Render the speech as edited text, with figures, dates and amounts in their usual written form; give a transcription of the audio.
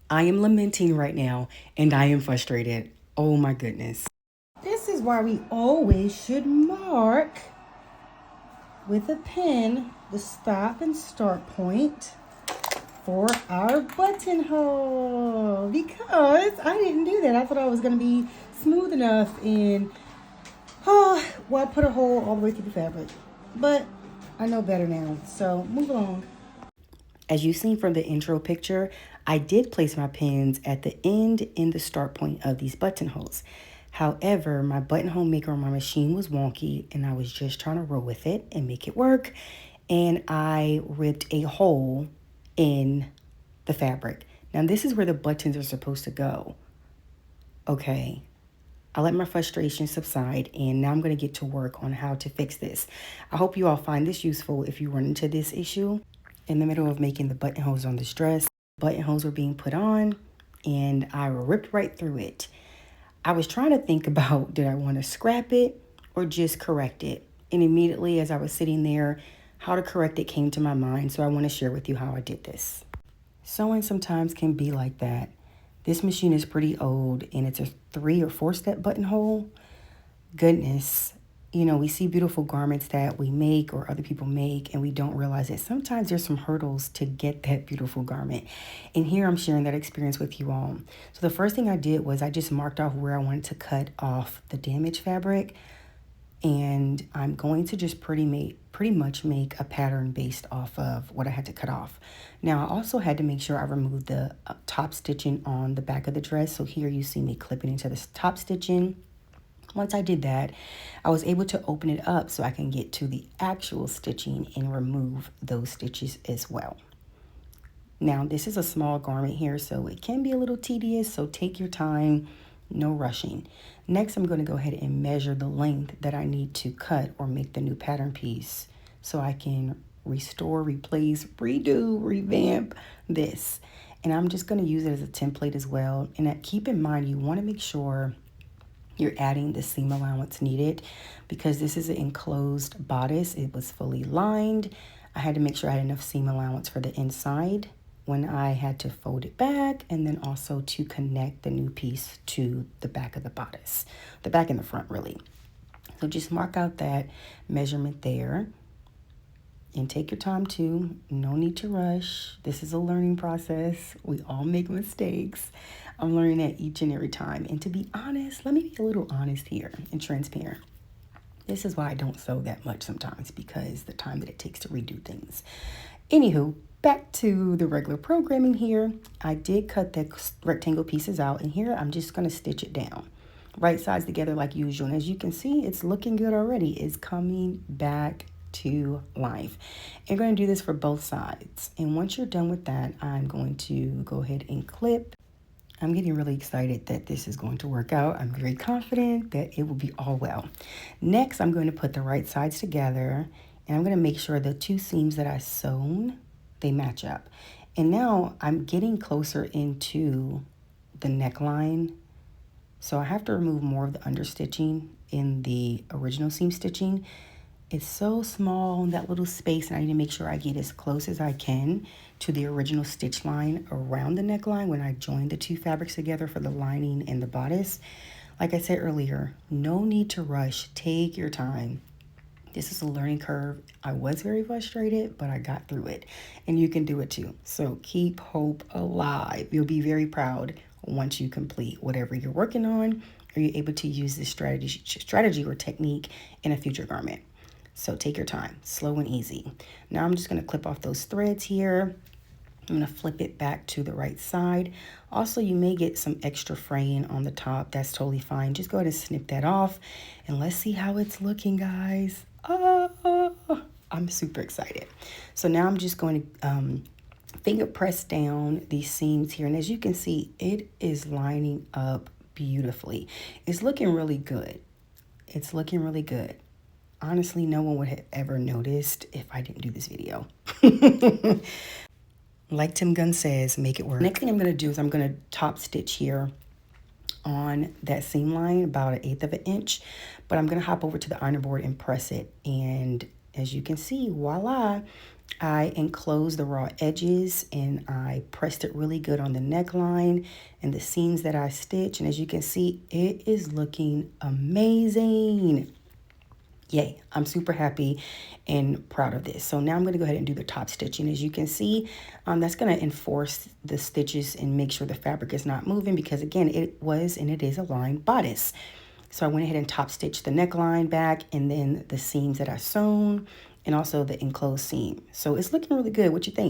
I am lamenting right now and I am frustrated. Oh my goodness. This is why we always should mark with a pen the stop and start point for our buttonhole, because I didn't do that. I thought I was going to be smooth enough and well, I put a hole all the way through the fabric, but I know better now, so move along. As you've seen from the intro picture, I did place my pins at the end in the start point of these buttonholes. However, my buttonhole maker on my machine was wonky and I was just trying to roll with it and make it work. And I ripped a hole in the fabric. Now this is where the buttons are supposed to go. Okay, I let my frustration subside and now I'm going to get to work on how to fix this. I hope you all find this useful if you run into this issue. In the middle of making the buttonholes on this dress, buttonholes were being put on and I ripped right through it. I was trying to think about, did I want to scrap it or just correct it? And immediately as I was sitting there, how to correct it came to my mind. So I want to share with you how I did this. Sewing sometimes can be like that. This machine is pretty old and it's a 3 or 4 step buttonhole. Goodness, we see beautiful garments that we make or other people make, and we don't realize that sometimes there's some hurdles to get that beautiful garment. And here I'm sharing that experience with you all. So the first thing I did was I just marked off where I wanted to cut off the damaged fabric. And I'm going to just pretty much make a pattern based off of what I had to cut off. Now I also had to make sure I removed the top stitching on the back of the dress. So here you see me clipping into the top stitching. Once I did that, I was able to open it up so I can get to the actual stitching and remove those stitches as well. Now, this is a small garment here, so it can be a little tedious, so take your time, no rushing. Next, I'm going to go ahead and measure the length that I need to cut or make the new pattern piece so I can restore, replace, redo, revamp this. And I'm just going to use it as a template as well. And keep in mind, you want to make sure you're adding the seam allowance needed because this is an enclosed bodice. It was fully lined. I had to make sure I had enough seam allowance for the inside when I had to fold it back, and then also to connect the new piece to the back of the bodice, the back and the front really. So just mark out that measurement there and take your time too. No need to rush. This is a learning process. We all make mistakes. I'm learning that each and every time. And to be honest, let me be a little honest here and transparent. This is why I don't sew that much sometimes, because the time that it takes to redo things. Anywho, back to the regular programming here. I did cut the rectangle pieces out, and here I'm just going to stitch it down. Right sides together like usual. And as you can see, it's looking good already. It's coming back to life. You're going to do this for both sides. And once you're done with that, I'm going to go ahead and clip. I'm getting really excited that this is going to work out. I'm very confident that it will be all well. Next, I'm going to put the right sides together, and I'm going to make sure the 2 seams that I sewn, they match up. And now I'm getting closer into the neckline. So I have to remove more of the understitching in the original seam stitching. It's so small in that little space, and I need to make sure I get as close as I can to the original stitch line around the neckline when I join the 2 fabrics together for the lining and the bodice. Like I said earlier, no need to rush. Take your time. This is a learning curve. I was very frustrated, but I got through it, and you can do it too. So keep hope alive. You'll be very proud once you complete whatever you're working on, or you're able to use this strategy or technique in a future garment. So take your time, slow and easy. Now I'm just going to clip off those threads here. I'm going to flip it back to the right side. Also, you may get some extra fraying on the top. That's totally fine. Just go ahead and snip that off. And let's see how it's looking, guys. Oh, I'm super excited. So now I'm just going to finger press down these seams here. And as you can see, it is lining up beautifully. It's looking really good. It's looking really good. Honestly, no one would have ever noticed if I didn't do this video. Like Tim Gunn says, make it work. Next thing I'm going to do is I'm going to top stitch here on that seam line about 1/8 of an inch. But I'm going to hop over to the ironing board and press it. And as you can see, voila, I enclosed the raw edges and I pressed it really good on the neckline and the seams that I stitched. And as you can see, it is looking amazing. Yay, I'm super happy and proud of this. So now I'm going to go ahead and do the top stitching. As you can see, that's going to enforce the stitches and make sure the fabric is not moving because again, it was and it is a lined bodice. So I went ahead and top stitched the neckline back and then the seams that I sewn and also the enclosed seam. So it's looking really good. What you think?